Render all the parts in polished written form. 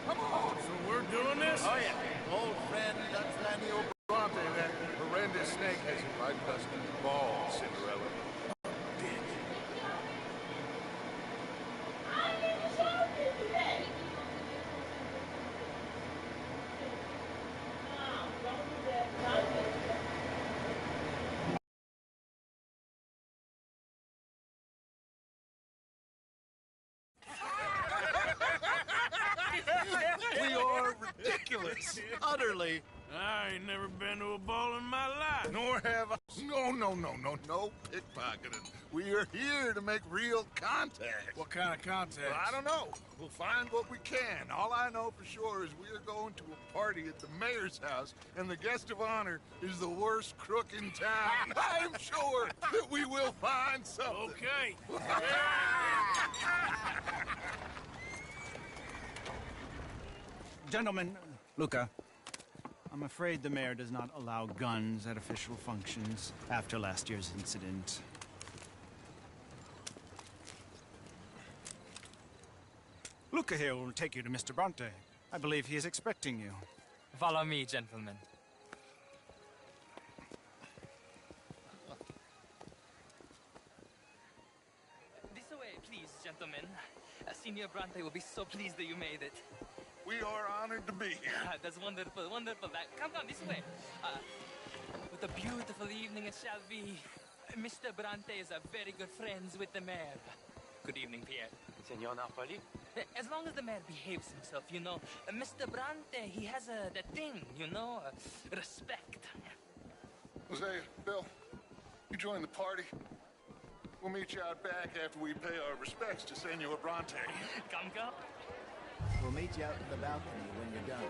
Come on! So we're doing this? Oh, yeah. Old friend Dutch Bronte, that horrendous snake has invited us to the ball, Cinderella. We are ridiculous. Utterly. I ain't never been to a ball in my life. Nor have I. No pickpocketing. We are here to make real contact. What kind of contact? Well, I don't know. We'll find what we can. All I know for sure is we are going to a party at the mayor's house, and the guest of honor is the worst crook in town. I'm sure that we will find something. Okay. Gentlemen, Luca, I'm afraid the mayor does not allow guns at official functions after last year's incident. Luca here will take you to Mr. Bronte. I believe he is expecting you. Follow me, gentlemen. This way, please, gentlemen. Senior Bronte will be so pleased that you made it. We are honored to be here. That's wonderful, wonderful. Come this way. What a beautiful evening it shall be. Mr. Bronte is a very good friends with the mayor. Good evening, Pierre. Senor Napoli? As long as the mayor behaves himself, you know. Mr. Bronte, he has that thing, you know, respect. Jose, Bill, you join the party. We'll meet you out back after we pay our respects to Senor Bronte. Come. We'll meet you out in the balcony when you're done.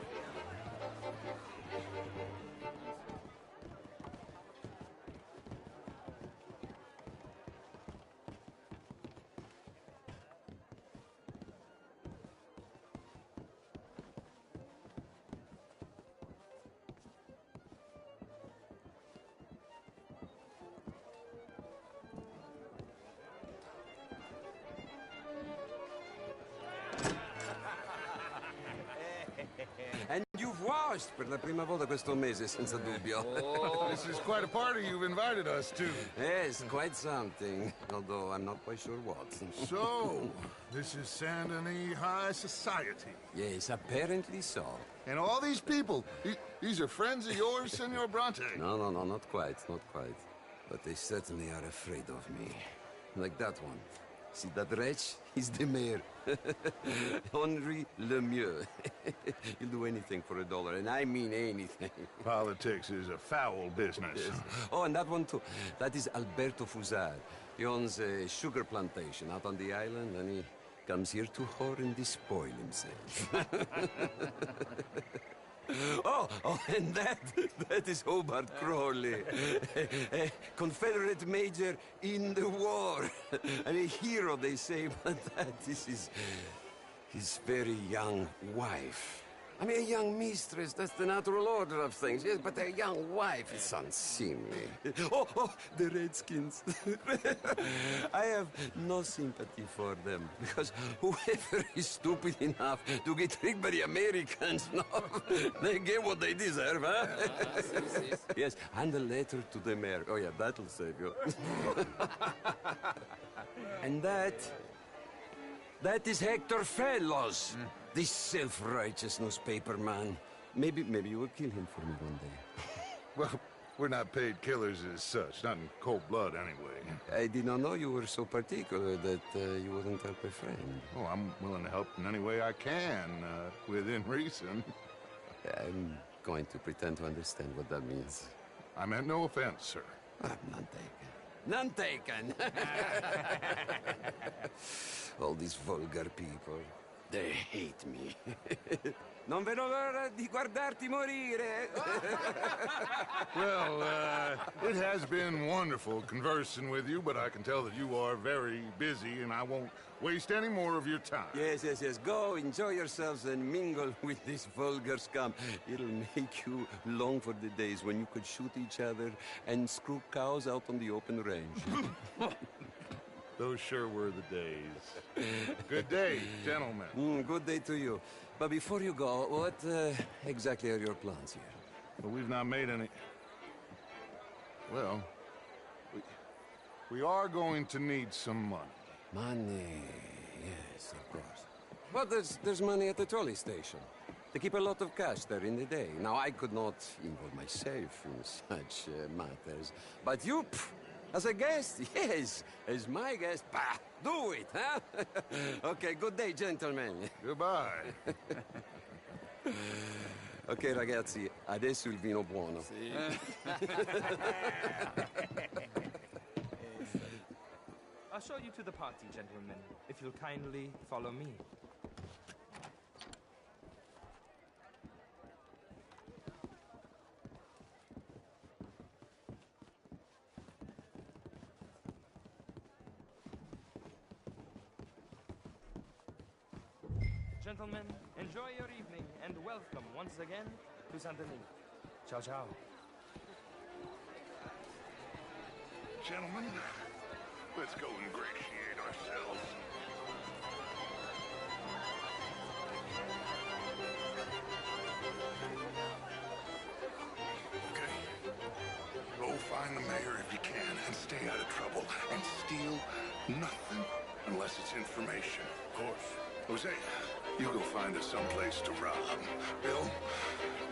And you've washed per la prima volta questo mese, senza dubbio. Oh, this is quite a party you've invited us to. Yes, quite something. Although I'm not quite sure what. So, this is Saint Denis High Society. Yes, apparently so. And all these people, these are friends of yours, Senor Bronte? No, not quite, not quite. But they certainly are afraid of me. Like that one. See that wretch? He's the mayor. Henri Lemieux. He'll do anything for $1, and I mean anything. Politics is a foul business. Yes. Oh, and that one too. That is Alberto Fusar. He owns a sugar plantation out on the island, and he comes here to whore and despoil himself. Oh, and that is Hobart Crawley, a Confederate major in the war, and a hero, they say, but that is his very young wife. I mean, a young mistress, that's the natural order of things, yes, but a young wife is unseemly. Oh, the Redskins. I have no sympathy for them, because whoever is stupid enough to get tricked by the Americans, no, they get what they deserve, huh? Yes, and a letter to the mayor. Oh, yeah, that'll save you. And that is Hector Fellows. This self-righteous newspaper man. Maybe you will kill him for me one day. Well, we're not paid killers as such, not in cold blood anyway. I did not know you were so particular that you wouldn't help a friend. Oh, I'm willing to help in any way I can, within reason. I'm going to pretend to understand what that means. I meant no offense, sir. None taken. None taken! All these vulgar people. They hate me. Non vedo l'ora di guardarti morire. Well, it has been wonderful conversing with you, but I can tell that you are very busy, and I won't waste any more of your time. Yes. Go, enjoy yourselves, and mingle with this vulgar scum. It'll make you long for the days when you could shoot each other and screw cows out on the open range. Those sure were the days. Good day, gentlemen. Good day to you. But before you go, what exactly are your plans here? But we've not made any... Well, we are going to need some money. Money, yes, of course. But there's money at the trolley station. They keep a lot of cash there in the day. Now, I could not involve myself in such matters. But you, as a guest, yes, as my guest, bah, do it, huh? Okay, good day, gentlemen. Goodbye. Ok, ragazzi, adesso il vino buono. I'll show you to the party, gentlemen, if you'll kindly follow me. Gentlemen, enjoy your evening and welcome once again to Saint Denis. Ciao, ciao. Gentlemen, let's go ingratiate ourselves. Okay. Go find the mayor if you can and stay out of trouble. And steal nothing unless it's information. Of course. Jose, you go find us someplace to rob. Bill,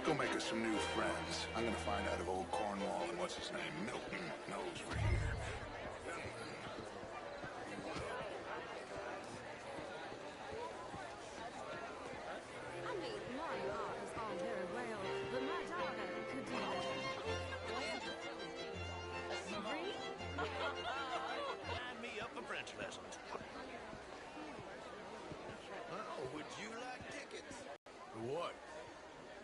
go make us some new friends. I'm gonna find out if old Cornwall and what's his name, Milton, knows we're here. I mean, my law is all very well, but my daughter could do that. Marie? Line me up for French lessons. Oh, would you like tickets? What?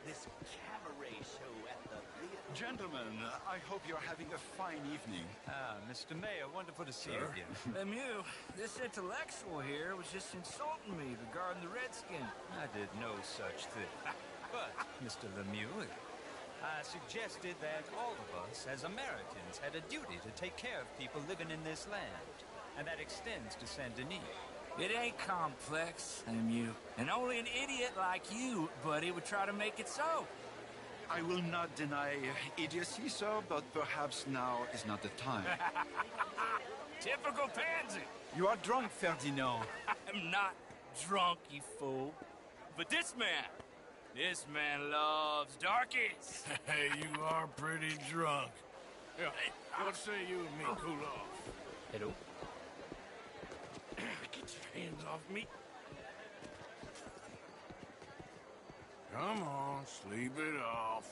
This cabaret show at the theater. Gentlemen, I hope you're having a fine evening. Ah, Mr. Mayor, wonderful to see you again. Lemieux, this intellectual here was just insulting me regarding the Redskin. I did no such thing. But, Mr. Lemieux, I suggested that all of us, as Americans, had a duty to take care of people living in this land. And that extends to Saint Denis. It ain't complex, Lemieux. And only an idiot like you, buddy, would try to make it so. I will not deny idiocy, sir, but perhaps now is not the time. Typical pansy. You are drunk, Ferdinand. I'm not drunk, you fool. But this man loves darkies. Hey, you are pretty drunk. Yeah, what say you and me cool off? Hello. Get your hands off me. Come on, sleep it off.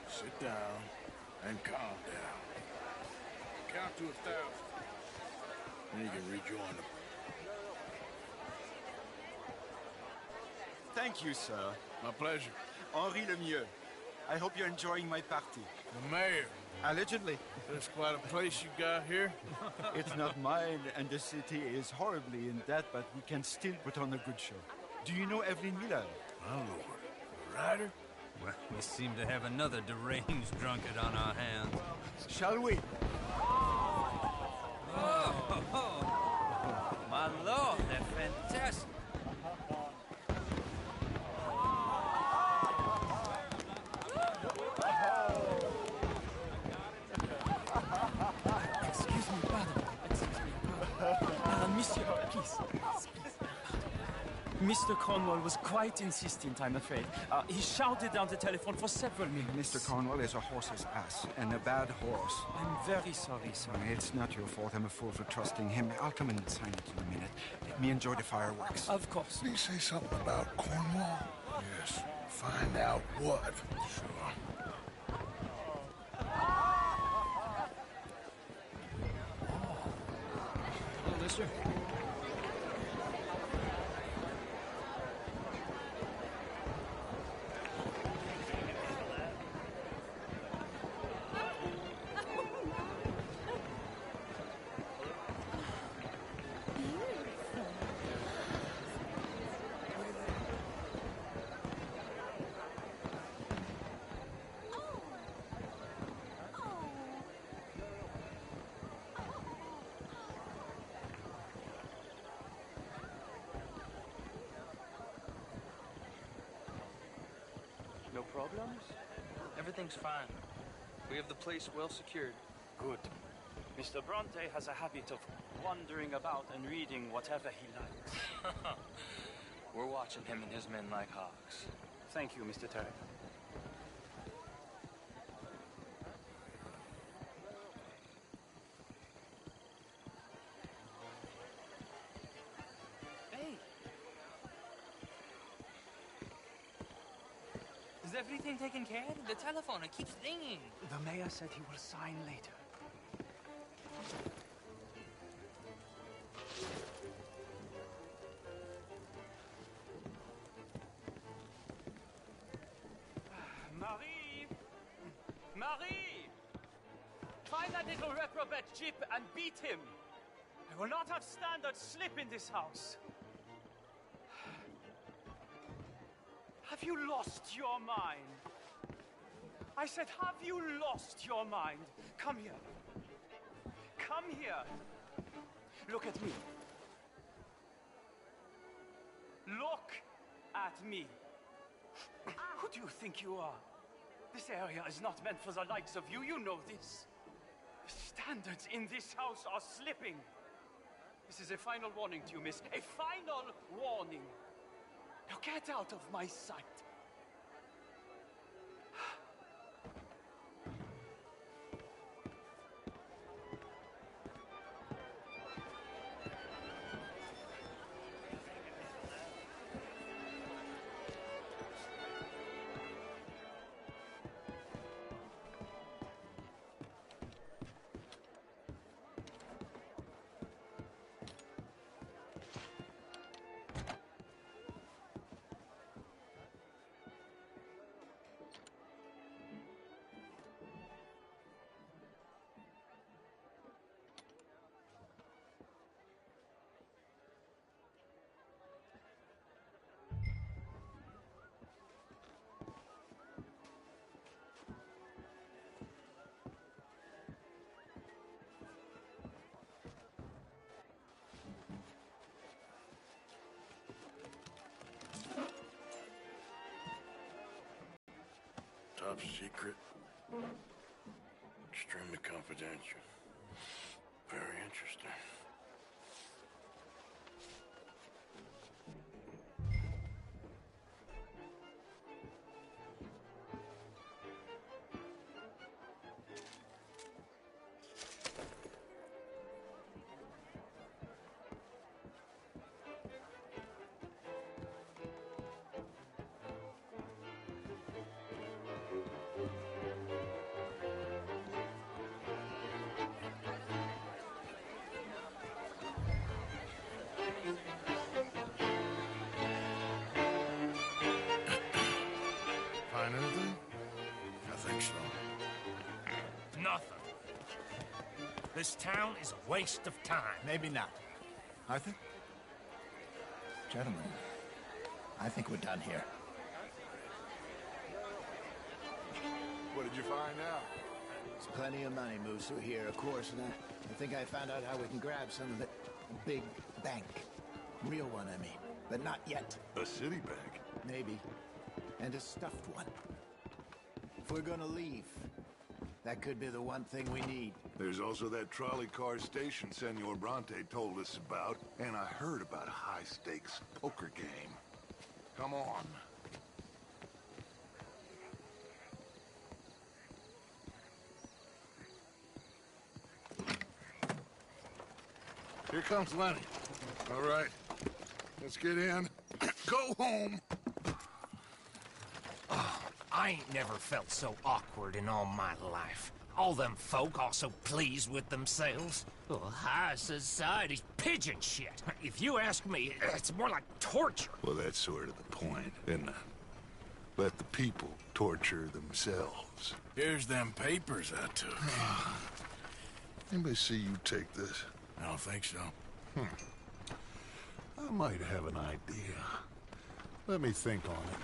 Sit down and calm down. Count to 1,000. Then you can rejoin them. Thank you, sir. My pleasure. Henri Lemieux. I hope you're enjoying my party. The mayor. Allegedly. That's quite a place you got here. It's not mine, and the city is horribly in debt, but we can still put on a good show. Do you know Evelyn Miller? My lord. A rider? Well, we seem to have another deranged drunkard on our hands. Shall we? Oh, my lord, they're fantastic. Excuse me, pardon. Monsieur, please. Mr. Cornwall was quite insistent, I'm afraid. He shouted down the telephone for several minutes. Mr. Cornwall is a horse's ass, and a bad horse. I'm very sorry, sir. It's not your fault. I'm a fool for trusting him. I'll come and sign it in a minute. Let me enjoy the fireworks. Of course. Did he say something about Cornwall? Yes. Find out what. Sure. Hello, mister. comes? Everything's fine. We have the place well secured. Good. Mr. Bronte has a habit of wandering about and reading whatever he likes. We're watching him and his men like hawks. Thank you, Mr. Turek. Hey! Is everything taken care of? The telephone, it keeps ringing. The mayor said he will sign later. Marie! Marie! Find that little reprobate Jip and beat him. I will not have standard slip in this house. Have you lost your mind? I said, have you lost your mind? Come here. Come here. Look at me. Look at me. Who do you think you are? This area is not meant for the likes of you. You know this. The standards in this house are slipping. This is a final warning to you, miss. A final warning. Now get out of my sight. Top secret. Extremely confidential. Very interesting. Find anything? I think so. Nothing. This town is a waste of time. Maybe not. Arthur? Gentlemen, I think we're done here. What did you find out? There's plenty of money moves through here, of course, and I think I found out how we can grab some of it. A big bank. Real one, I mean. But not yet. A city bank? Maybe. And a stuffed one. If we're gonna leave, that could be the one thing we need. There's also that trolley car station Senor Bronte told us about, and I heard about a high-stakes poker game. Come on. Here comes Lenny. All right, let's get in. Go home. I ain't never felt so awkward in all my life. All them folk all so pleased with themselves. Oh, high society's pigeon shit. If you ask me, it's more like torture. Well, that's sort of the point, isn't it? Let the people torture themselves. Here's them papers I took. Anybody see you take this? I don't think so. I might have an idea. Let me think on it.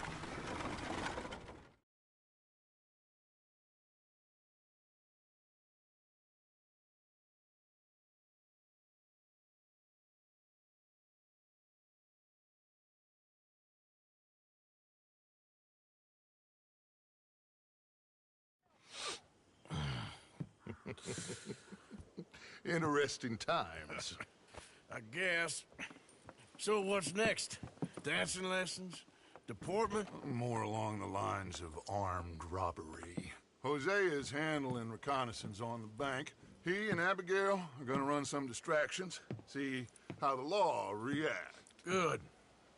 Interesting times. I guess. So what's next? Dancing lessons? Deportment? More along the lines of armed robbery. Hosea is handling reconnaissance on the bank. He and Abigail are gonna run some distractions, see how the law react. Good.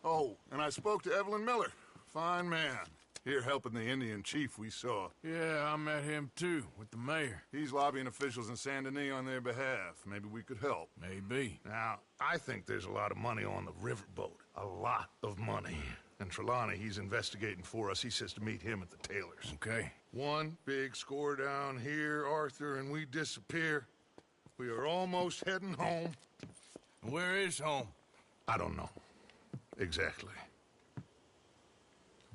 Oh, and I spoke to Evelyn Miller. Fine man. Here helping the Indian chief we saw. Yeah, I met him too, with the mayor. He's lobbying officials in Saint Denis on their behalf. Maybe we could help. Maybe. Now, I think there's a lot of money on the riverboat. A lot of money. And Trelawney, he's investigating for us. He says to meet him at the Taylor's. Okay. One big score down here, Arthur, and we disappear. We are almost heading home. Where is home? I don't know. Exactly.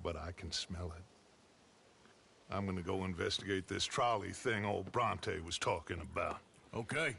But I can smell it. I'm gonna go investigate this trolley thing old Bronte was talking about. Okay.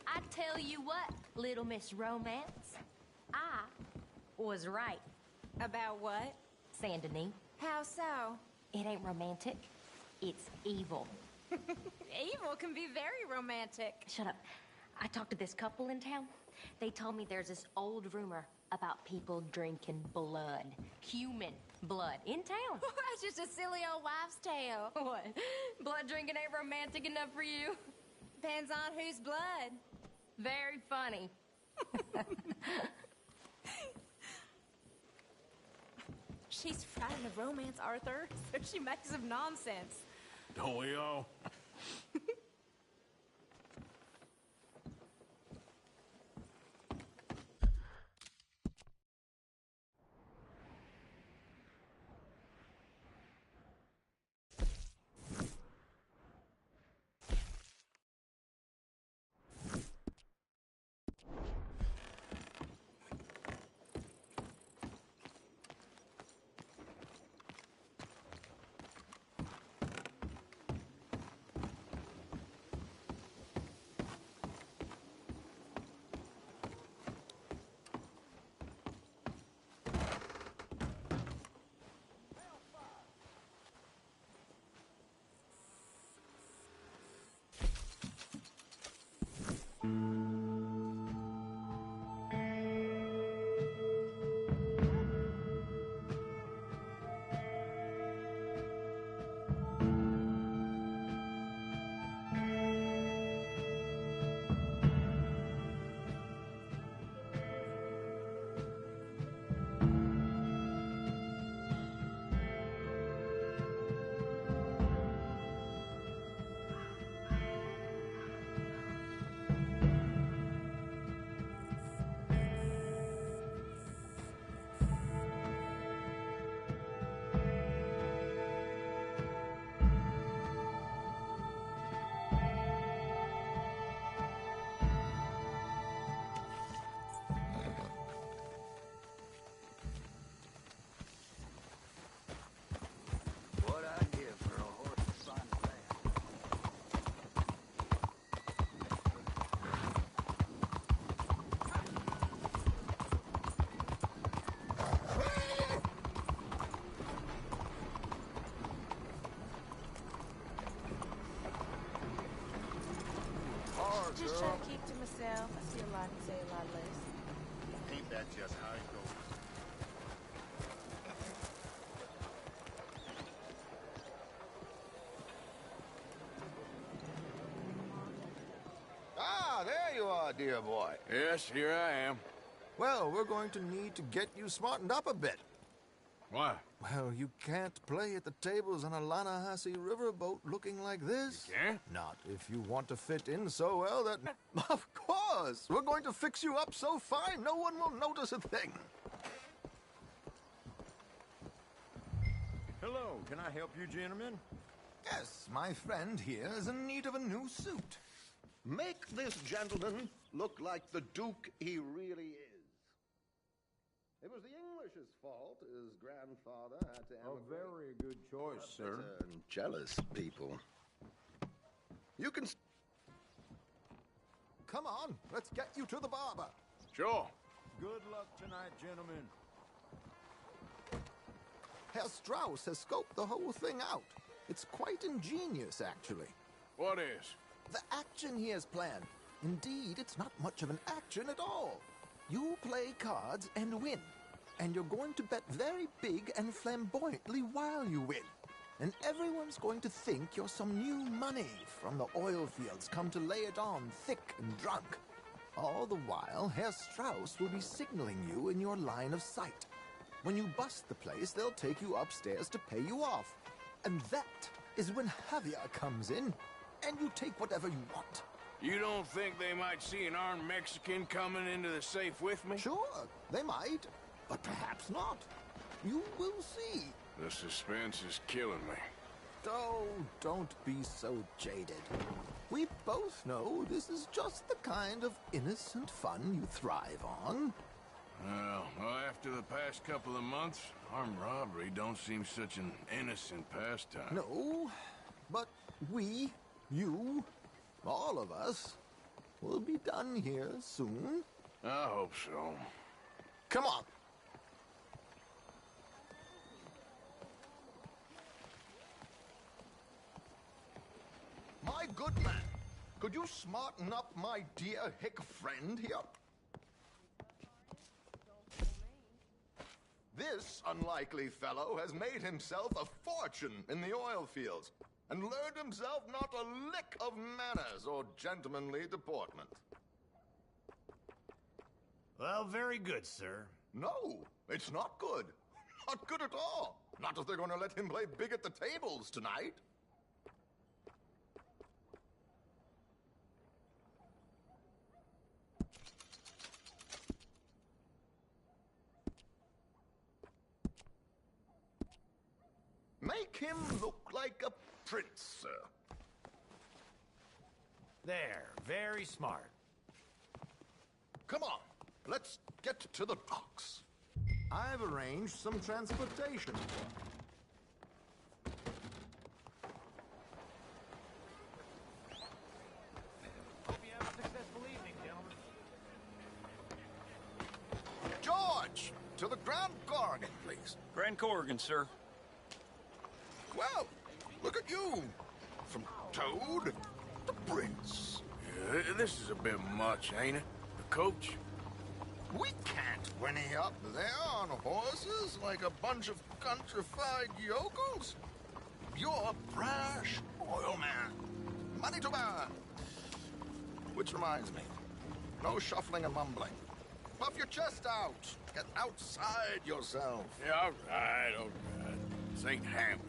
I tell you what, Little Miss Romance, I was right. About what? Saint Denis. How so? It ain't romantic. It's evil. Evil can be very romantic. Shut up. I talked to this couple in town. They told me there's this old rumor about people drinking blood. Human blood. In town. That's just a silly old wives' tale. What? Blood drinking ain't romantic enough for you? Depends on whose blood. Very funny. She's writing a romance, Arthur, so she makes some nonsense. Don't we all? just try to keep to myself. I see a lot and say a lot less. Ain't that just how it goes? Ah, there you are, dear boy. Yes, here I am. Well, we're going to need to get you smartened up a bit. Why? Well, you can't play at the tables on a Lannahechee riverboat looking like this. You can't? Not if you want to fit in so well that... Of course! We're going to fix you up so fine no one will notice a thing. Hello, can I help you, gentlemen? Yes, my friend here is in need of a new suit. Make this gentleman look like the Duke he really is. It was the English's fault his grandfather had to emigrate. A very good choice, sir. Jealous people. You can... Come on, let's get you to the barber. Sure. Good luck tonight, gentlemen. Herr Strauss has scoped the whole thing out. It's quite ingenious, actually. What is? The action he has planned. Indeed, it's not much of an action at all. You play cards and win. And you're going to bet very big and flamboyantly while you win. And everyone's going to think you're some new money from the oil fields come to lay it on thick and drunk. All the while, Herr Strauss will be signaling you in your line of sight. When you bust the place, they'll take you upstairs to pay you off. And that is when Javier comes in, and you take whatever you want. You don't think they might see an armed Mexican coming into the safe with me? Sure, they might, but perhaps not. You will see. The suspense is killing me. Oh, don't be so jaded. We both know this is just the kind of innocent fun you thrive on. Well, after the past couple of months, armed robbery don't seem such an innocent pastime. No, but we, you, all of us, will be done here soon. I hope so. Come on. My good man, could you smarten up my dear hick friend here? This unlikely fellow has made himself a fortune in the oil fields and learned himself not a lick of manners or gentlemanly deportment. Well, very good, sir. No, it's not good. Not good at all. Not if they're going to let him play big at the tables tonight. Make him look like a prince, sir. There, very smart. Come on, let's get to the docks. I've arranged some transportation. Hope you have a successful evening, gentlemen. George, to the Grand Corrigan, please. Grand Corrigan, sir. Well, look at you. From Toad to Prince. Yeah, this is a bit much, ain't it? The coach? We can't whinny up there on horses like a bunch of countrified yokels. You're a brash oil man. Money to burn. Which reminds me, no shuffling and mumbling. Puff your chest out. Get outside yourself. Yeah, all right, all right. This ain't happening.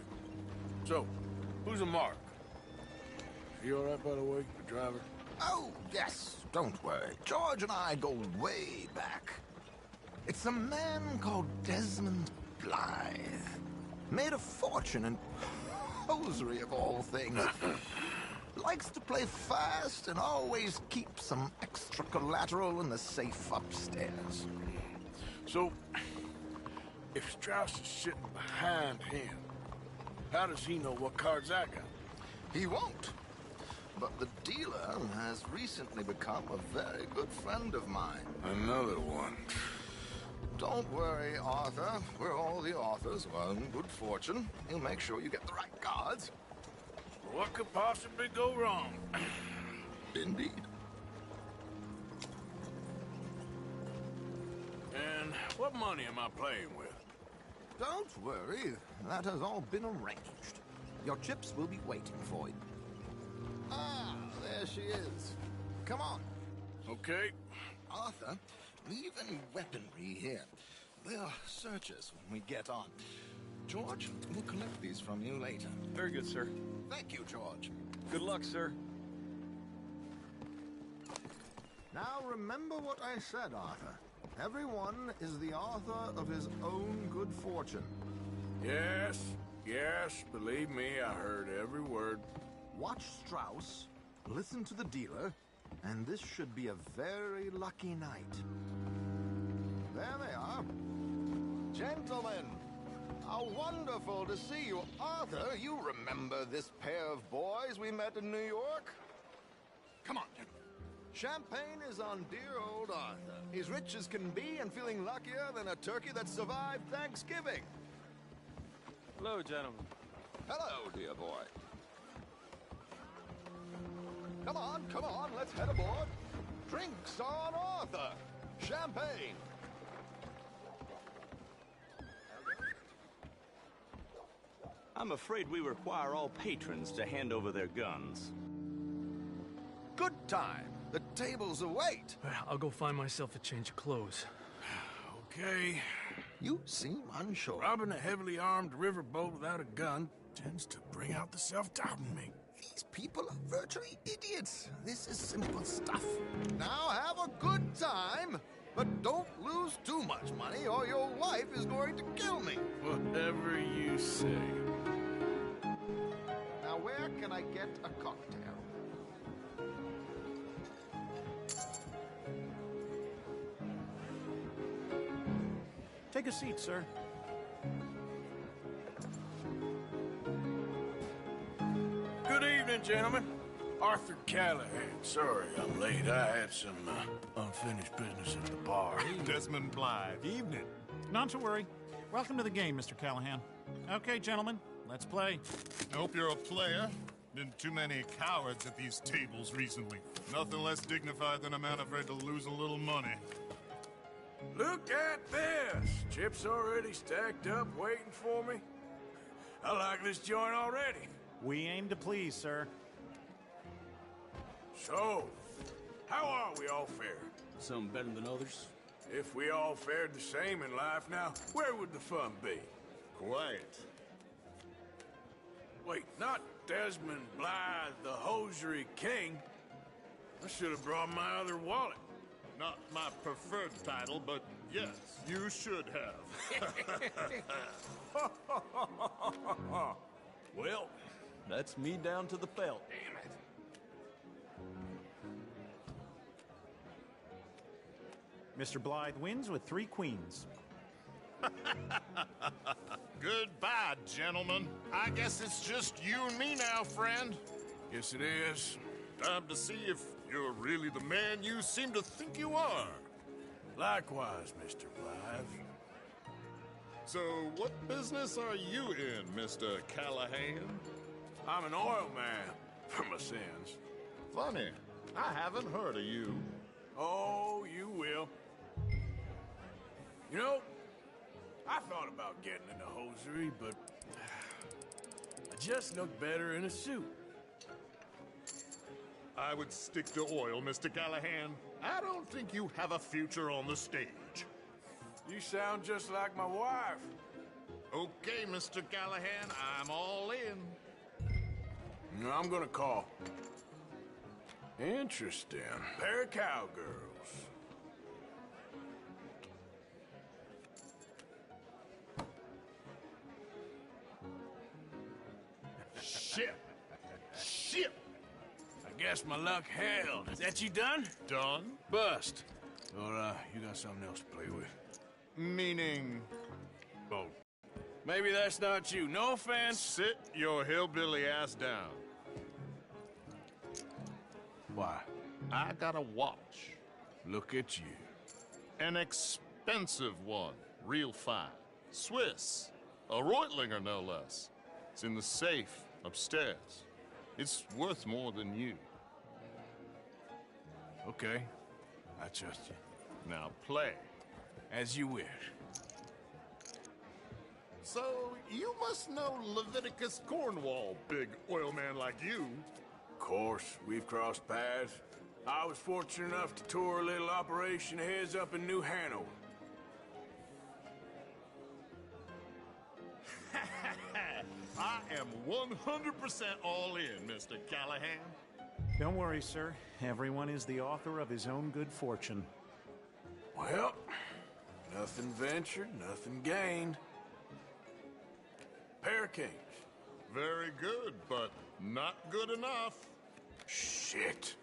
So, who's a mark? You all right, by the way, the driver? Oh, yes, don't worry. George and I go way back. It's a man called Desmond Blythe. Made a fortune in hosiery of all things. Likes to play fast and always keeps some extra collateral in the safe upstairs. So, if Strauss is sitting behind him, how does he know what cards I got? He won't. But the dealer has recently become a very good friend of mine. Another one. Don't worry, Arthur. We're all the authors of our own good fortune. He'll make sure you get the right cards. What could possibly go wrong? Indeed. What money am I playing with? Don't worry. That has all been arranged. Your chips will be waiting for you. Ah, there she is. Come on. Okay. Arthur, leave any weaponry here. They'll search us when we get on. George, we'll collect these from you later. Very good, sir. Thank you, George. Good luck, sir. Now remember what I said, Arthur. Everyone is the author of his own good fortune. Yes, yes, believe me, I heard every word. Watch Strauss, listen to the dealer, and this should be a very lucky night. There they are. Gentlemen, how wonderful to see you. Arthur, you remember this pair of boys we met in New York? Come on, gentlemen. Champagne is on dear old Arthur. He's rich as can be and feeling luckier than a turkey that survived Thanksgiving. Hello, gentlemen. Hello, dear boy. Come on, let's head aboard. Drinks on Arthur. Champagne. I'm afraid we require all patrons to hand over their guns. Good time. The tables await. I'll go find myself a change of clothes. Okay. You seem unsure. Robbing a heavily armed riverboat without a gun tends to bring out the self-doubt in me. These people are virtually idiots. This is simple stuff. Now have a good time, but don't lose too much money or your wife is going to kill me. Whatever you say. Now where can I get a cocktail? Take a seat, sir. Good evening, gentlemen. Arthur Callahan. Sorry I'm late. I had some unfinished business at the bar. Desmond Blythe. Evening. Not to worry. Welcome to the game, Mr. Callahan. Okay, gentlemen, let's play. I hope you're a player. Been too many cowards at these tables recently. Nothing less dignified than a man afraid to lose a little money. Look at this! Chips already stacked up, waiting for me. I like this joint already. We aim to please, sir. So, how are we all fared? Some better than others. If we all fared the same in life now, where would the fun be? Quiet. Wait, not Desmond Blythe, the hosiery king. I should have brought my other wallet. Not my preferred title, but yes, you should have. Well, that's me down to the felt. Damn it. Mr. Blythe wins with 3 queens. Goodbye, gentlemen. I guess it's just you and me now, friend. Yes, it is. Time to see if you're really the man you seem to think you are. Likewise, Mr. Blythe. So, what business are you in, Mr. Callahan? I'm an oil man, for my sins. Funny, I haven't heard of you. Oh, you will. You know, I thought about getting into hosiery, but I just look better in a suit. I would stick to oil, Mr. Callahan. I don't think you have a future on the stage. You sound just like my wife. Okay, Mr. Callahan, I'm all in. No, I'm gonna call. Interesting. Pair of cowgirls. Shit. Shit. I guess my luck held. Is that you done? Done? Bust. Or, you got something else to play with? Meaning? Oh. Maybe that's not you. No offense. Sit your hillbilly ass down. Why? I got a watch. Look at you. An expensive one. Real fine. Swiss. A Reutlinger, no less. It's in the safe upstairs. It's worth more than you. Okay. I trust you. Now play. As you wish. So, you must know Leviticus Cornwall, big oil man like you. Of course, we've crossed paths. I was fortunate enough to tour a little operation heads up in New Hanover. I am 100% all in, Mr. Callahan. Don't worry, sir. Everyone is the author of his own good fortune. Well, nothing ventured, nothing gained. Pair kings. Very good, but not good enough. Shit.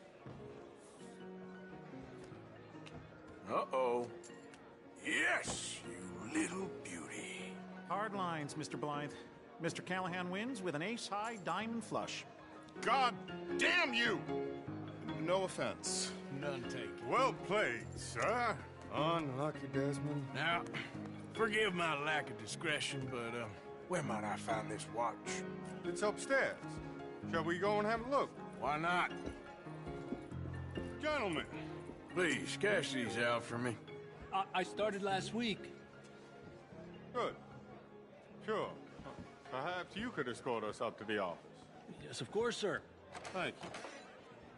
Uh-oh. Yes, you little beauty. Hard lines, Mr. Blythe. Mr. Callahan wins with an ace-high diamond flush. God damn you! No offense. None taken. Well played, sir. Unlucky, Desmond. Now, forgive my lack of discretion, but, where might I find this watch? It's upstairs. Shall we go and have a look? Why not? Gentlemen. Please, cash these out for me. I started last week. Good. Sure. Perhaps you could escort us up to the office. Yes, of course, sir. Thank you.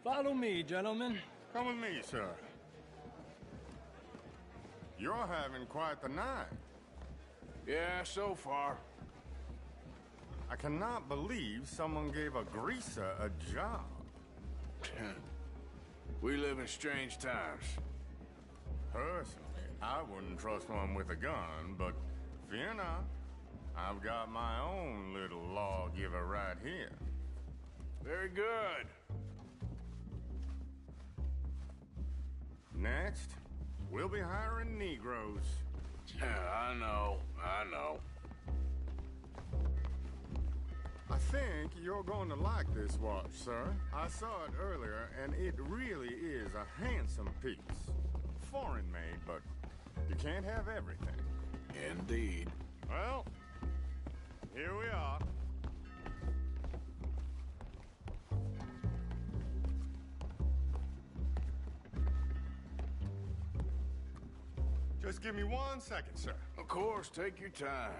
Follow me, gentlemen. Come with me, sir. You're having quite the night. Yeah, so far. I cannot believe someone gave a greaser a job. We live in strange times. Personally, I wouldn't trust one with a gun, but fear not. I've got my own little lawgiver right here. Very good. Next, we'll be hiring Negroes. Yeah, I know. I think you're going to like this watch, sir. I saw it earlier, and it really is a handsome piece. Foreign made, but you can't have everything. Indeed. Well, here we are. Just give me 1 second, sir. Of course, take your time.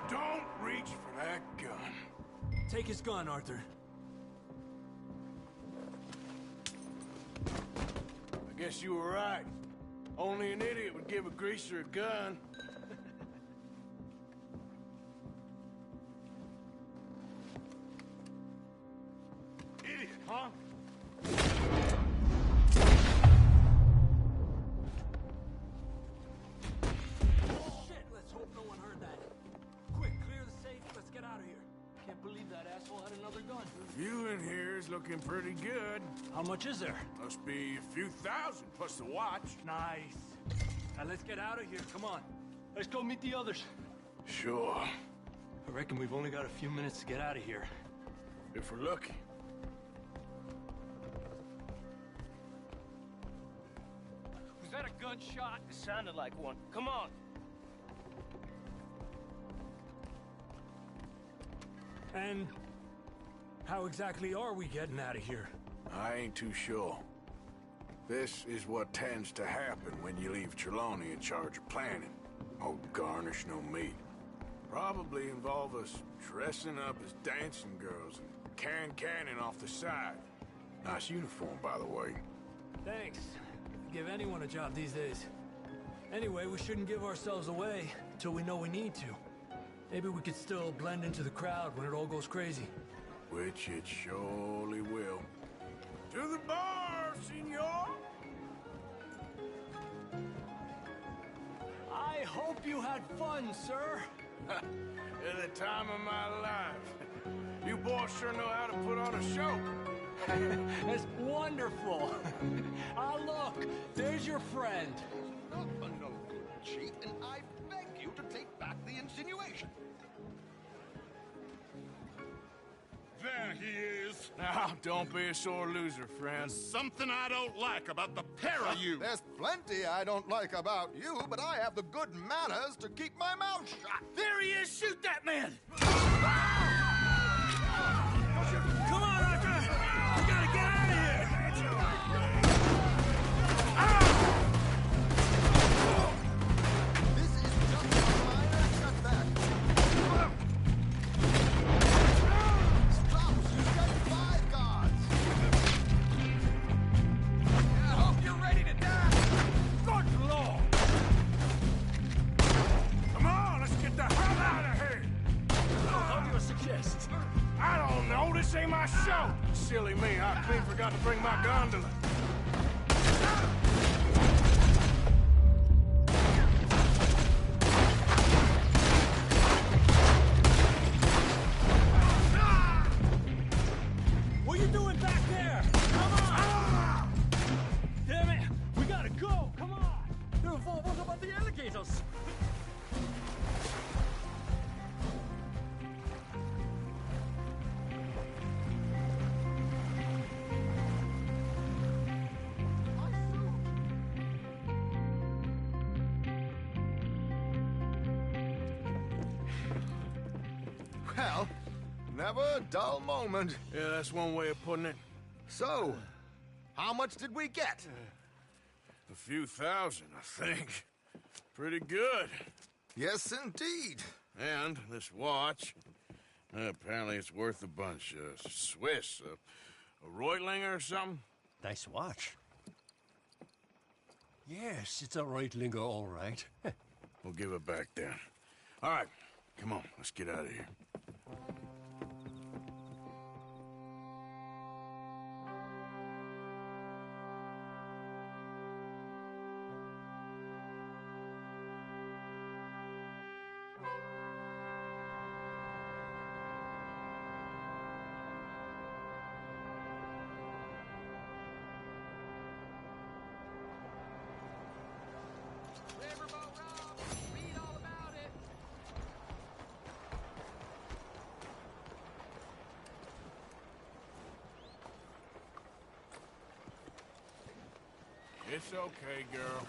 Don't reach for that gun. Take his gun, Arthur. I guess you were right. Only an idiot would give a greaser a gun. Idiot, huh? Shit, let's hope no one heard that. Quick, clear the safe. Let's get out of here. Can't believe that asshole had another gun. You in here is looking pretty good. How much is there? Must be a few thousand plus the watch. Nice. Now let's get out of here. Come on. Let's go meet the others. Sure. I reckon we've only got a few minutes to get out of here. If we're lucky. Was that a gunshot? It sounded like one. Come on. And how exactly are we getting out of here? I ain't too sure. This is what tends to happen when you leave Trelawney in charge of planning. Oh, garnish no meat. Probably involve us dressing up as dancing girls and canning off the side. Nice uniform, by the way. Thanks. Give anyone a job these days. Anyway, we shouldn't give ourselves away till we know we need to. Maybe we could still blend into the crowd when it all goes crazy. Which it surely will. To the bar, senor! I hope you had fun, sir. At the time of my life. You boys sure know how to put on a show. That's wonderful. Ah, look, there's your friend. Not a no good cheat, and I beg you to take back the insinuation. There he is. Now, don't be a sore loser, friend. Something I don't like about the pair of you. There's plenty I don't like about you, but I have the good manners to keep my mouth shut. There he is! Shoot that man! Come on, Arthur! This ain't my show! Silly me, I clean forgot to bring my gondola. What are you doing back there? Come on! Damn it! We gotta go! Come on! What about the alligators? Well, never a dull moment. Yeah, that's one way of putting it. So, how much did we get? A few thousand, I think. Pretty good. Yes, indeed. And this watch, apparently it's worth a bunch. Swiss, a Reutlinger or something? Nice watch. Yes, it's a Reutlinger, all right. We'll give it back then. All right, come on, let's get out of here. It's okay, girl.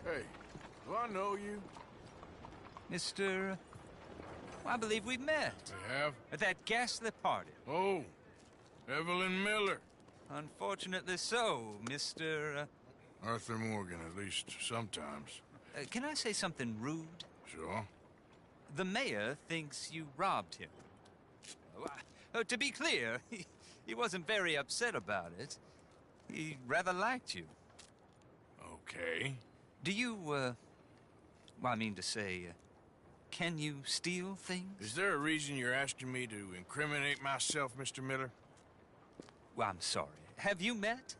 Hey, do I know you? Mr. I believe we met. We have? At that ghastly party. Oh, Evelyn Miller. Unfortunately so, Mr. Arthur Morgan, at least sometimes. Can I say something rude? Sure. The mayor thinks you robbed him. To be clear, he wasn't very upset about it. He rather liked you. Okay. Do you, well, I mean to say, can you steal things? Is there a reason you're asking me to incriminate myself, Mr. Miller? Well, I'm sorry. Have you met?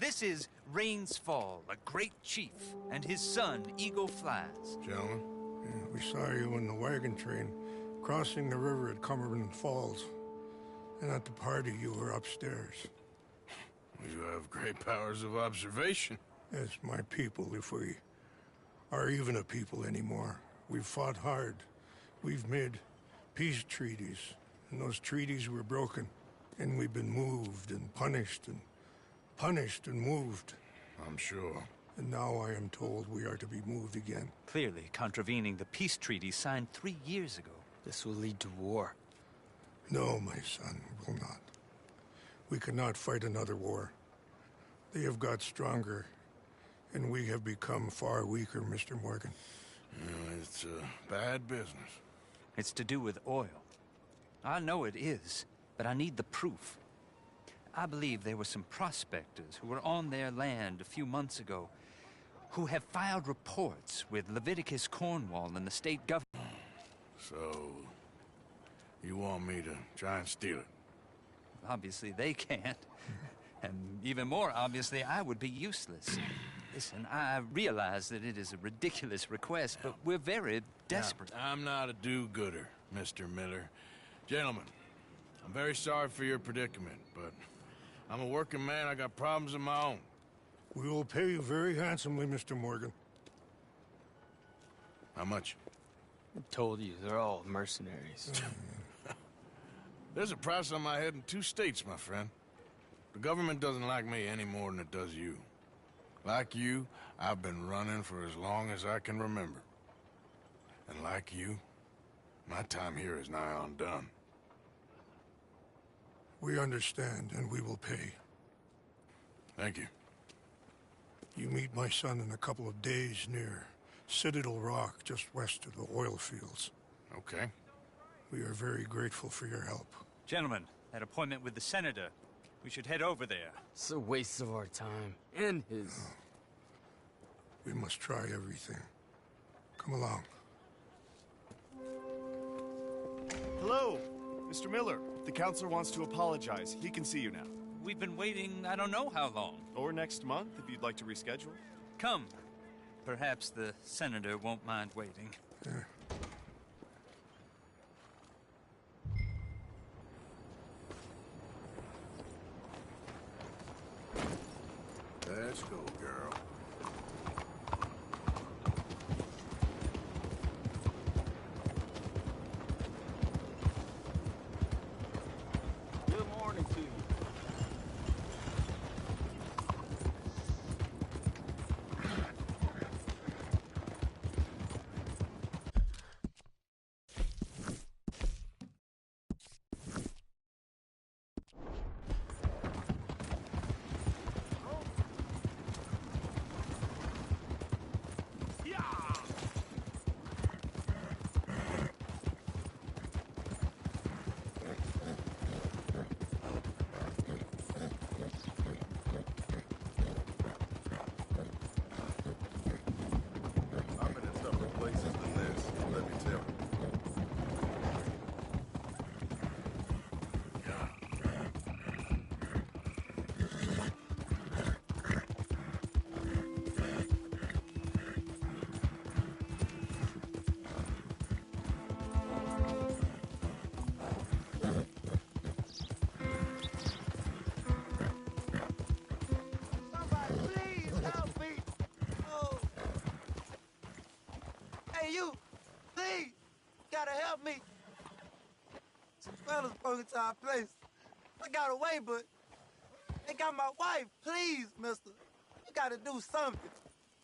This is Rains Fall, a great chief, and his son, Eagle Flies. Gentlemen? Yeah, we saw you in the wagon train crossing the river at Cumberland Falls. And at the party, you were upstairs. You have great powers of observation. As my people, if we are even a people anymore. We've fought hard. We've made peace treaties, and those treaties were broken. And we've been moved and punished and moved. I'm sure. And now I am told we are to be moved again. Clearly contravening the peace treaty signed 3 years ago. This will lead to war. No, my son, will not. We cannot fight another war. They have got stronger, and we have become far weaker, Mr. Morgan. It's a bad business. It's to do with oil. I know it is, but I need the proof. I believe there were some prospectors who were on their land a few months ago who have filed reports with Leviticus Cornwall and the state government. So, you want me to try and steal it? Obviously they can't. And even more obviously, I would be useless. Listen, I realize that it is a ridiculous request, but we're very desperate. Now, I'm not a do-gooder, Mr. Miller. Gentlemen, I'm very sorry for your predicament, but I'm a working man. I got problems of my own. We will pay you very handsomely, Mr. Morgan. How much? I told you, they're all mercenaries. There's a price on my head in 2 states, my friend. The government doesn't like me any more than it does you. Like you, I've been running for as long as I can remember. And like you, my time here is nigh undone. We understand, and we will pay. Thank you. You meet my son in a couple of days near Citadel Rock, just west of the oil fields. Okay. We are very grateful for your help. Gentlemen, that appointment with the senator. We should head over there. It's a waste of our time. And his. We must try everything. Come along. Hello, Mr. Miller. The counselor wants to apologize. He can see you now. We've been waiting I don't know how long. Or next month, if you'd like to reschedule. Come. Perhaps the senator won't mind waiting. Let's go, girl. Good morning to you. Hey, you! Please! Gotta help me! Some fellas broke into our place. I got away, but they got my wife. Please, mister. You gotta do something.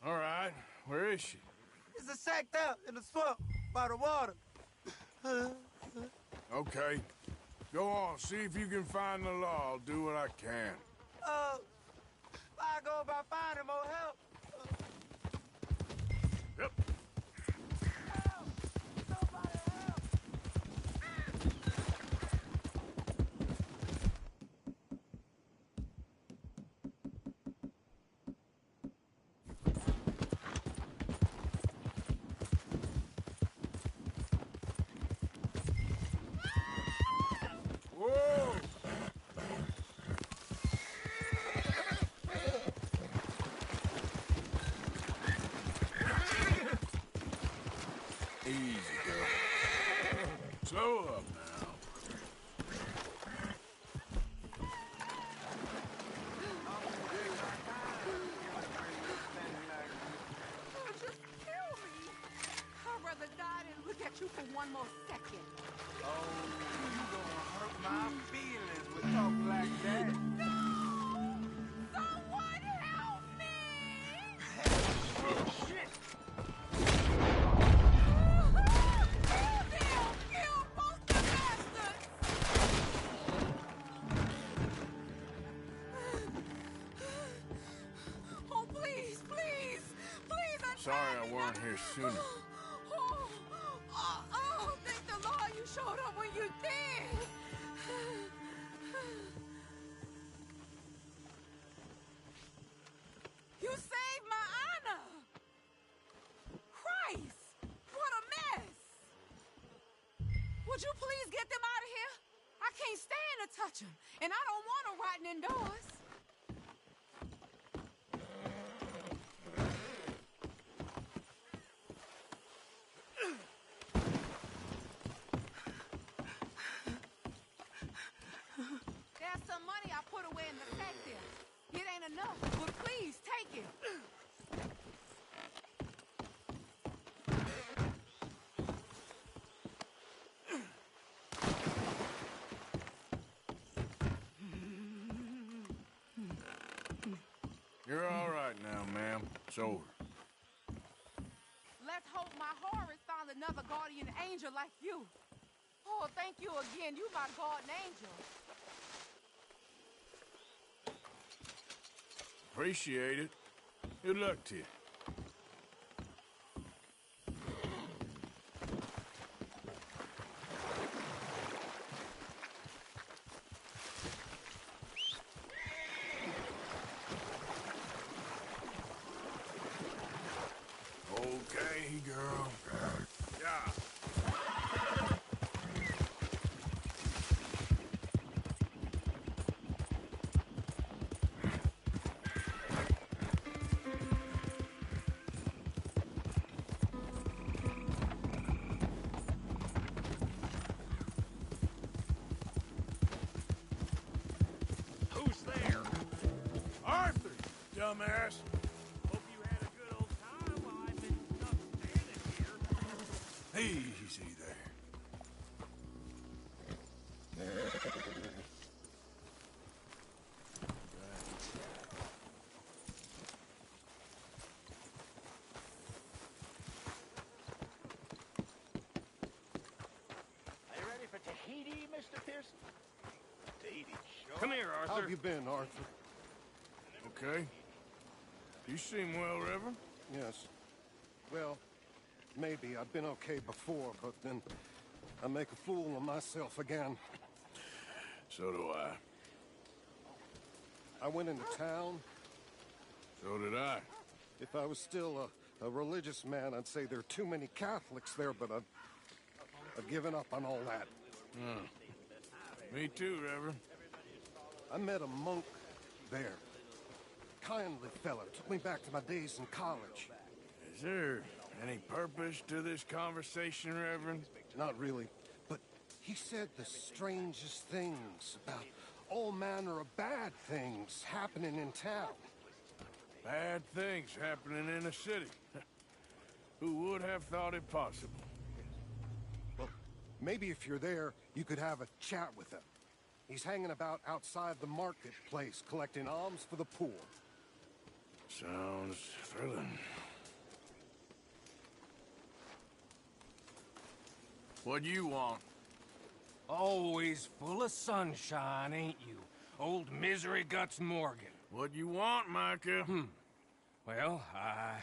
All right. Where is she? It's a shack out in the swamp by the water. Okay. Go on. See if you can find the law. I'll do what I can. I go about finding more help. Yep. Easy, girl. Slow up now. Just kill me. I'd rather die than look at you for one more second. Oh, you gonna hurt my feelings with talk like that. No! Someone help me! Shit! Sorry I weren't here sooner. Thank the Lord you showed up when you did. You saved my honor. Christ, what a mess. Would you please get them out of here? I can't stand to touch them, and I don't want them rotting indoors. There's some money I put away in the sack there. It ain't enough, but please take it. You're all right now, ma'am. It's over. Let's hope my Horus found another guardian angel like you. Oh, thank you again. You my guardian angel. Appreciate it. Good luck to you. Okay, girl. Yeah. Who's there? Arthur, dumbass. Hope you had a good old time while I've been stuck standing here. Easy there. Are you ready for Tahiti, Mr. Pearson? Tahiti, sure. Come here, How Arthur. have you been, Arthur? Okay. You seem well, Reverend. Yes. Well, maybe. I've been okay before, but then I make a fool of myself again. So do I. I went into town. So did I. If I was still a religious man, I'd say there are too many Catholics there, but I've given up on all that. Me too, Reverend. I met a monk there. Kindly fella, took me back to my days in college. Is there any purpose to this conversation, Reverend? Not really, but he said the strangest things about all manner of bad things happening in town. Bad things happening in a city. Who would have thought it possible? Well, maybe if you're there, you could have a chat with him. He's hanging about outside the marketplace, collecting alms for the poor. Sounds thrilling. What do you want? Always full of sunshine, ain't you? Old Misery Guts Morgan. What do you want, Micah? Well, I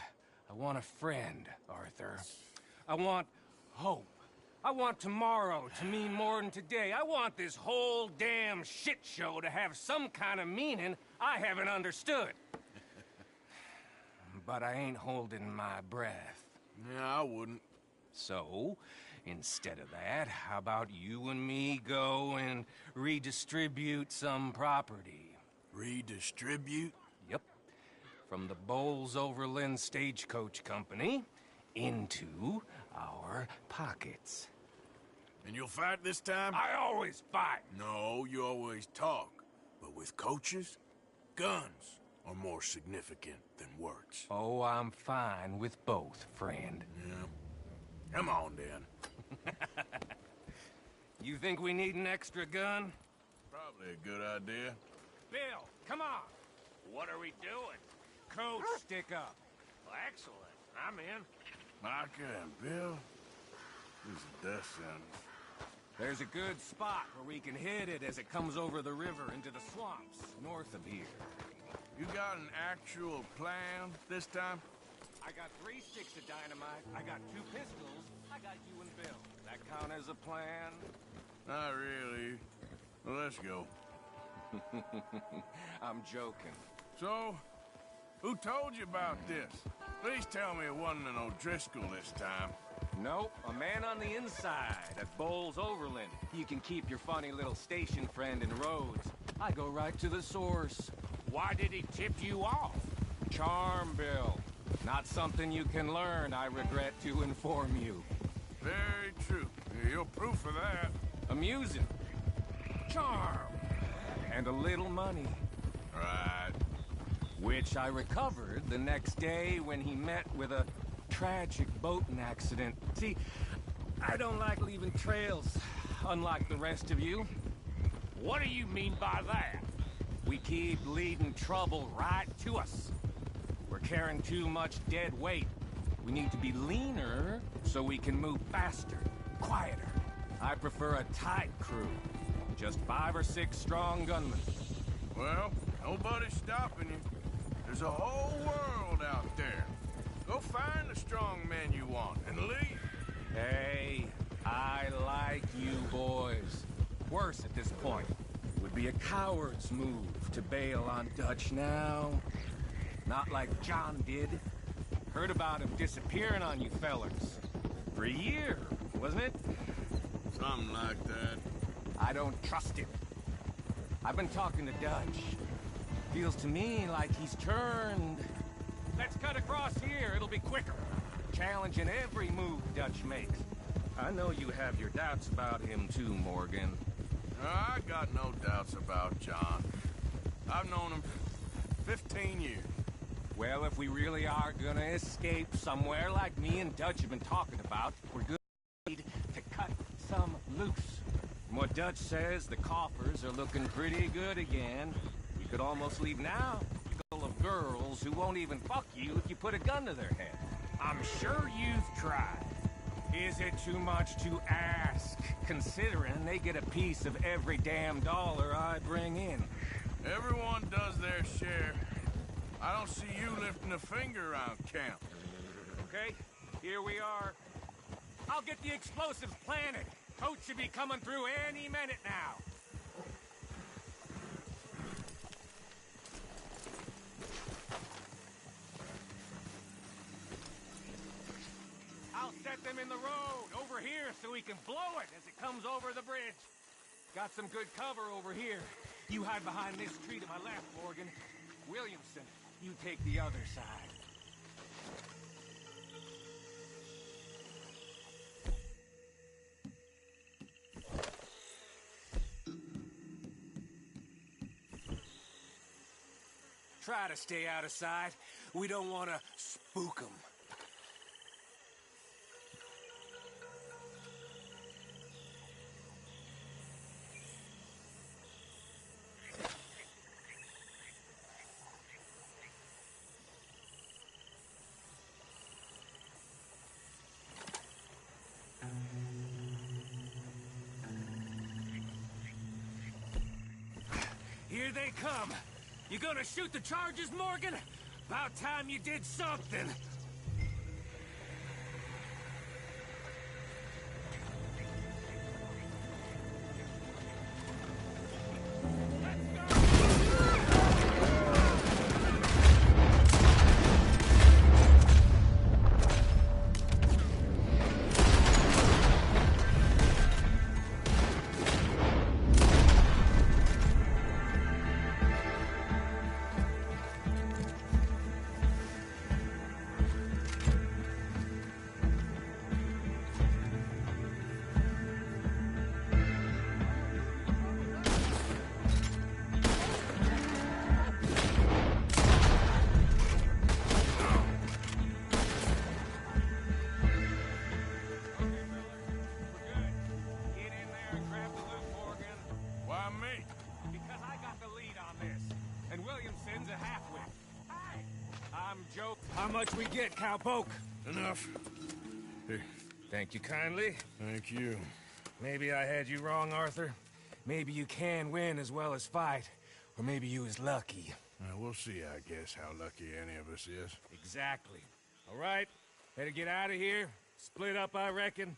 want a friend, Arthur. I want hope. I want tomorrow to mean more than today. I want this whole damn shit show to have some kind of meaning I haven't understood. But I ain't holding my breath. Yeah, I wouldn't. So, instead of that, how about you and me go and redistribute some property? Redistribute? Yep. From the Bowles Overland Stagecoach Company into our pockets. And you'll fight this time? I always fight! No, you always talk. But with coaches, guns are more significant than words. Oh, I'm fine with both, friend. Yeah. Come on, then. You think we need an extra gun? Probably a good idea. Bill, come on! What are we doing? Coach, stick up. Well, excellent. I'm in. Micah and Bill? This is a death sentence. There's a good spot where we can hit it as it comes over the river into the swamps north of here. You got an actual plan this time? I got 3 sticks of dynamite, I got 2 pistols, I got you and Bill. That count as a plan? Not really. Well, let's go. I'm joking. So, who told you about this? Please tell me it wasn't an O'Driscoll this time. Nope, a man on the inside at Bowles Overland. You can keep your funny little station friend in Rhodes. I go right to the source. Why did he tip you off? Charm, Bill. Not something you can learn, I regret to inform you. Very true. You're proof of that. Amusing. Charm. And a little money. Right. Which I recovered the next day when he met with a tragic boating accident. See, I don't like leaving trails, unlike the rest of you. What do you mean by that? we keep leading trouble right to us. We're carrying too much dead weight. We need to be leaner so we can move faster, quieter. I prefer a tight crew. Just 5 or 6 strong gunmen. Well, nobody's stopping you. There's a whole world out there. Go find the strong men you want and leave. Hey, I like you boys. Worse at this point. It would be a coward's move to bail on Dutch now. Not like John did. Heard about him disappearing on you fellers. For a year, wasn't it? Something like that. I don't trust him. I've been talking to Dutch. Feels to me like he's turned. Let's cut across here, it'll be quicker. Challenging every move Dutch makes. I know you have your doubts about him too, Morgan. I got no doubts about John. I've known him 15 years. Well, if we really are gonna escape somewhere like me and Dutch have been talking about, we're gonna need to cut some loose. From what Dutch says, the coffers are looking pretty good again. We could almost leave now, full of girls who won't even fuck you if you put a gun to their head. I'm sure you've tried. Is it too much to ask, considering they get a piece of every damn dollar I bring in? Everyone does their share. I don't see you lifting a finger around camp. Okay, here we are. I'll get the explosives planted. Coach should be coming through any minute now. I'll set them in the road over here so we can blow it as it comes over the bridge. Got some good cover over here. You hide behind this tree to my left, Morgan. Williamson, you take the other side. Try to stay out of sight. We don't want to spook them. Here they come. You gonna shoot the charges, Morgan? About time you did something. How much we get, cowpoke? Enough. Here. Thank you kindly. Thank you. Maybe I had you wrong, Arthur. Maybe you can win as well as fight. Or maybe you was lucky. We'll see, I guess, how lucky any of us is. Exactly. All right. Better get out of here. Split up, I reckon.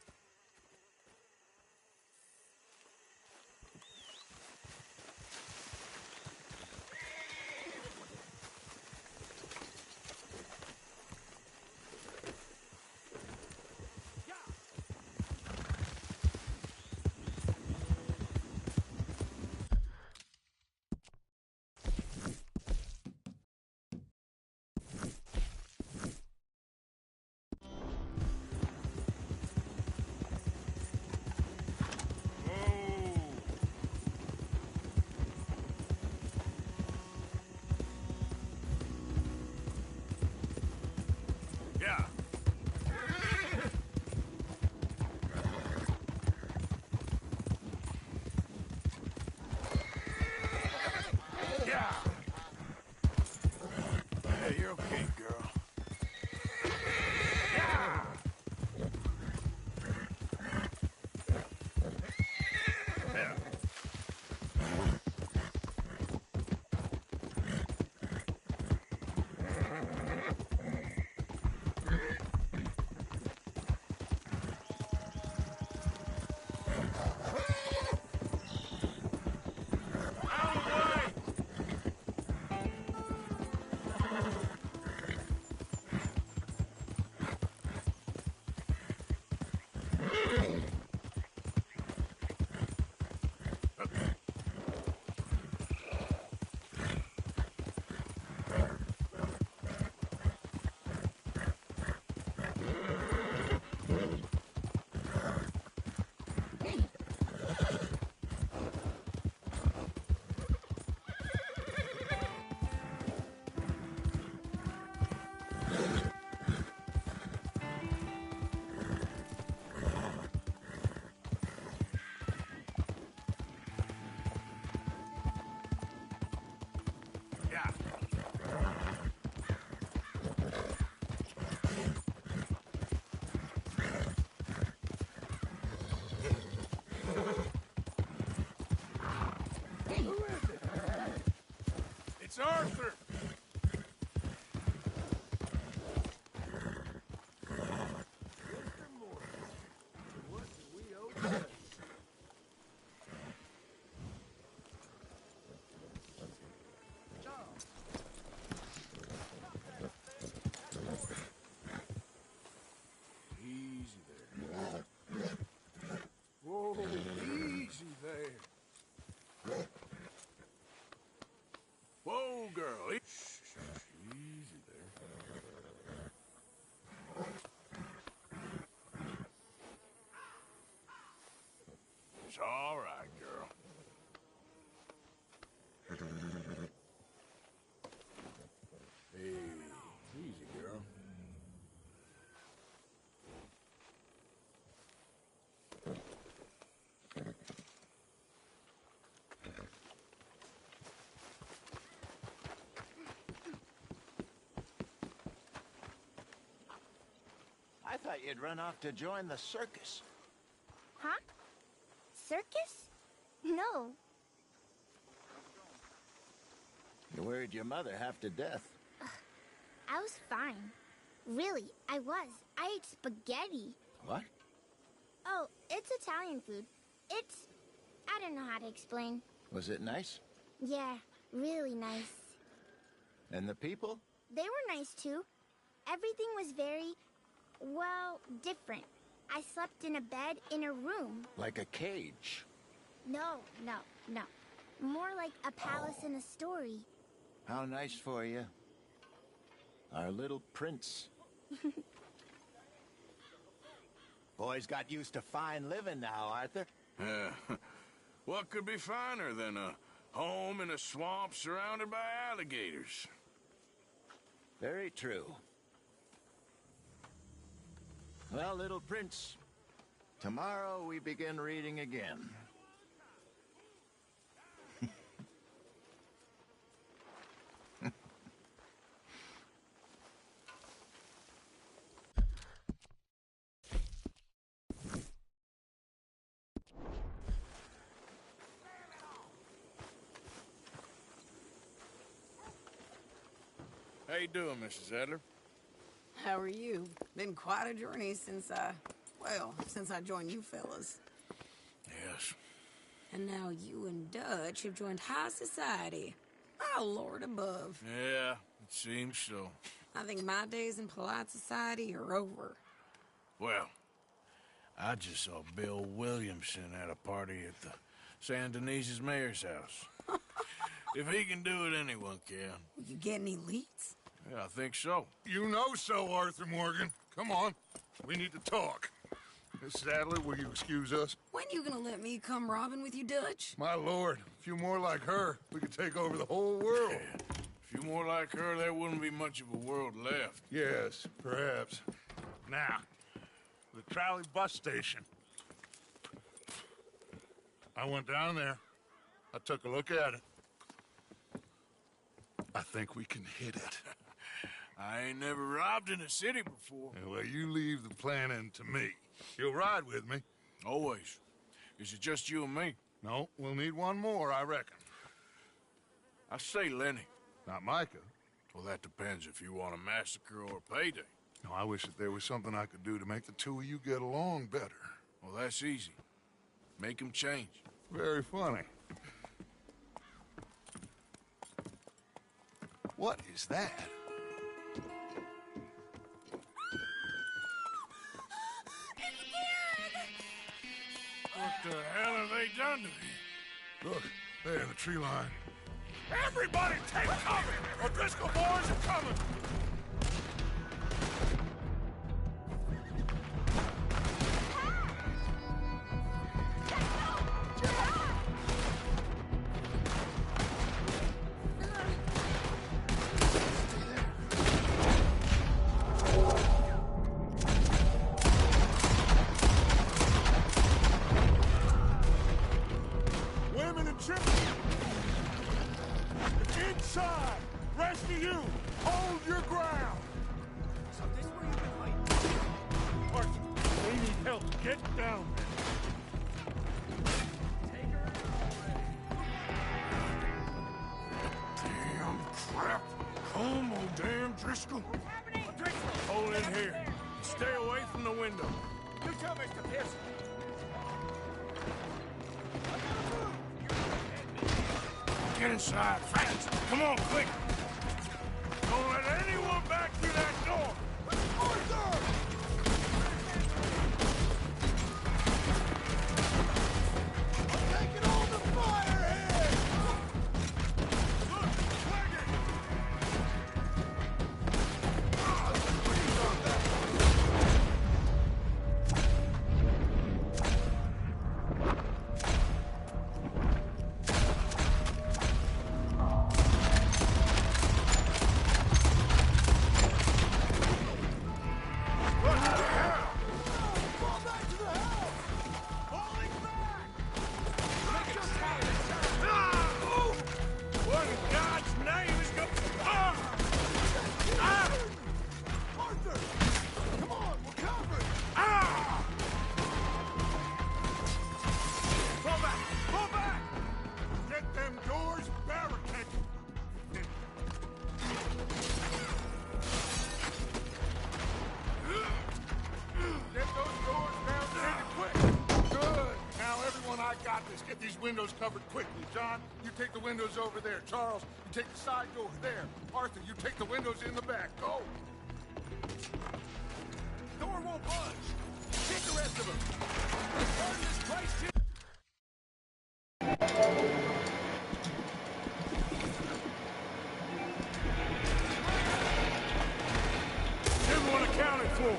It's Arthur! Easy there. Whoa, easy there. Whoa, girl. Easy there. It's all right, girl. Hey, easy, girl. I thought you'd run off to join the circus. Huh? Circus? No. You worried your mother half to death. I was fine. Really, I was. I ate spaghetti. What? Oh, it's Italian food. I don't know how to explain. Was it nice? Yeah, really nice. And the people? They were nice too. Everything was very, well, different. I slept in a bed in a room. Like a cage. No. More like a palace in a story. How nice for you. Our little prince. Boy's got used to fine living now, Arthur. Yeah. What could be finer than a home in a swamp surrounded by alligators? Very true. Well, little prince, tomorrow we begin reading again. How you doing, Mrs. Adler? How are you? Been quite a journey since I joined you fellas. Yes. And now you and Dutch have joined high society. Oh, Lord above. Yeah, it seems so. I think my days in polite society are over. Well, I just saw Bill Williamson at a party at the San Denise's mayor's house. If he can do it, anyone can. You get any leads? Yeah, I think so. You know so, Arthur Morgan. Come on. We need to talk. Mrs. Adler, will you excuse us? When you gonna let me come robbing with you, Dutch? My lord, a few more like her, we could take over the whole world. A few more like her, there wouldn't be much of a world left. Yes, perhaps. Now, the trolley bus station. I went down there. I took a look at it. I think we can hit it. I ain't never robbed in a city before. Yeah, well, you leave the planning to me. You'll ride with me. Always. Is it just you and me? No, we'll need one more, I reckon. I say Lenny. Not Micah. Well, that depends if you want a massacre or a payday. No, I wish that there was something I could do to make the two of you get along better. Well, that's easy. Make them change. Very funny. What is that? What the hell have they done to me? Look, there in the tree line. Everybody take cover! O'Driscoll boys are coming! Women and children! Inside! Rest of you! Hold your ground! So this where you've been hiding? Arthur, we need help. Get down there. Take her out already. Damn. Driscoll! Hold in here. Stay away from the window. You too, Mr. Pearson. Get inside, fast! Come on, quick! Don't let anyone back through that door! Arthur! I'm taking all the fire here! Look, wagon! Get these windows covered quickly. John, you take the windows over there. Charles, you take the side door there. Arthur, you take the windows in the back. Go! Door won't budge. Get the rest of them. Turn this place to... Everyone accounted for.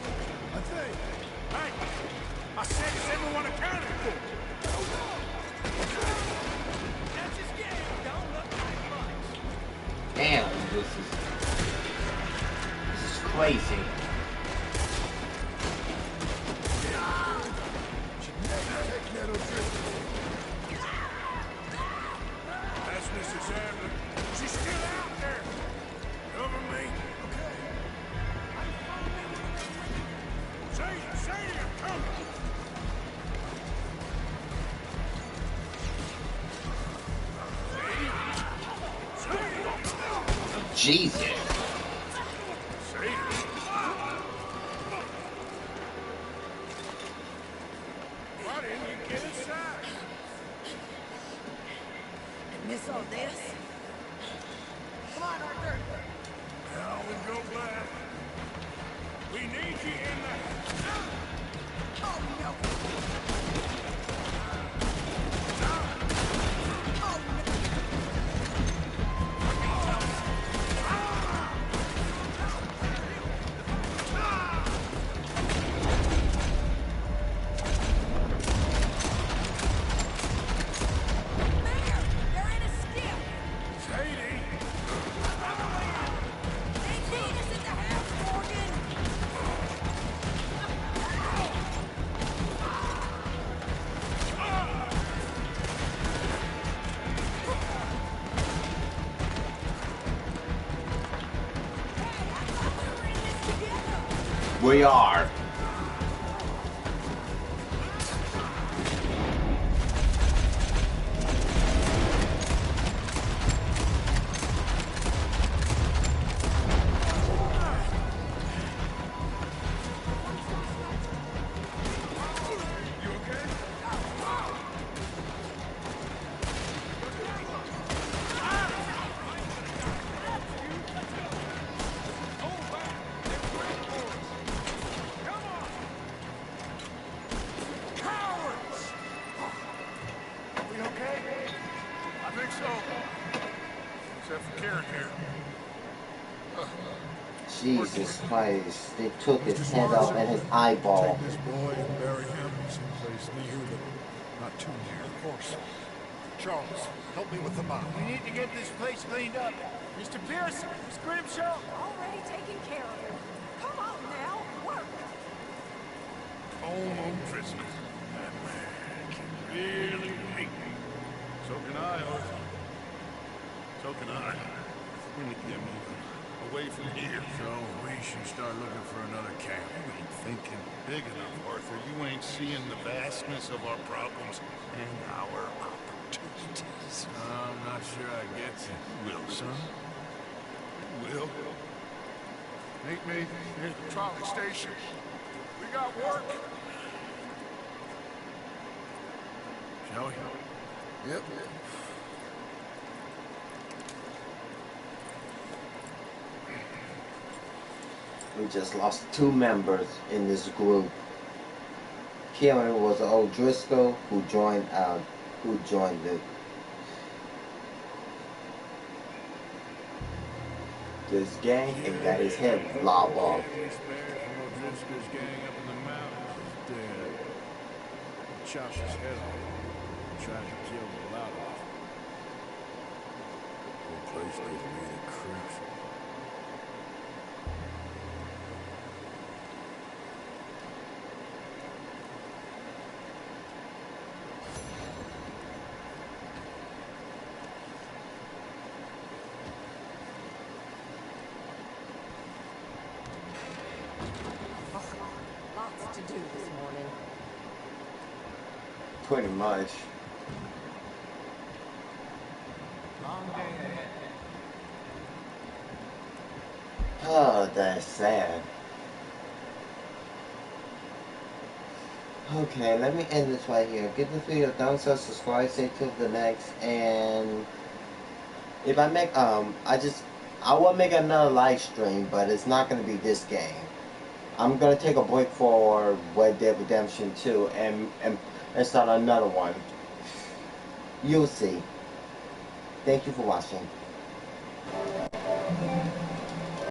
I think. Hey, I said it's everyone accounted for. Damn, this is crazy. That's Mrs. Adler. She's still out there. Cover me. Okay. Sadie, I'm coming. Jesus. Why didn't you get inside? Miss all this? Come on, Arthur. Now we go black. We need you in there. Oh, no. We are. Jesus Christ, they took his head off and his eyeball. Take this boy and bury him someplace near, but not too near, of course. Charles, help me with the body. We need to get this place cleaned up. Mr. Pierce, Miss Grimshaw. Already taken care of it. Come on now, work. Home on Christmas. That man can really hate me. So can I, Arthur. So can I. We need to get moving. Away from here. So we should start looking for another camp. You ain't thinking big enough, Arthur. You ain't seeing the vastness of our problems and our opportunities. I'm not sure I get you. You will, son. You will. Meet me at the trolley station. We got work. Shall we? Yep. We just lost 2 members in this group. Kieran was O'Driscoll who joined this gang and got his head lobbed off. We spared from O'Driscoll's gang up in the mountains is dead. He chopped his head off and tried to kill the lot of us. The place gave me the creeps. Lots to do this morning. Pretty much. Long day ahead. Oh, that's sad. Okay, let me end this right here. Give this video a thumbs up, subscribe, stay tuned for the next, and if I make I will make another live stream, but it's not gonna be this game. I'm gonna take a break for Red Dead Redemption 2 and start another one. You'll see. Thank you for watching.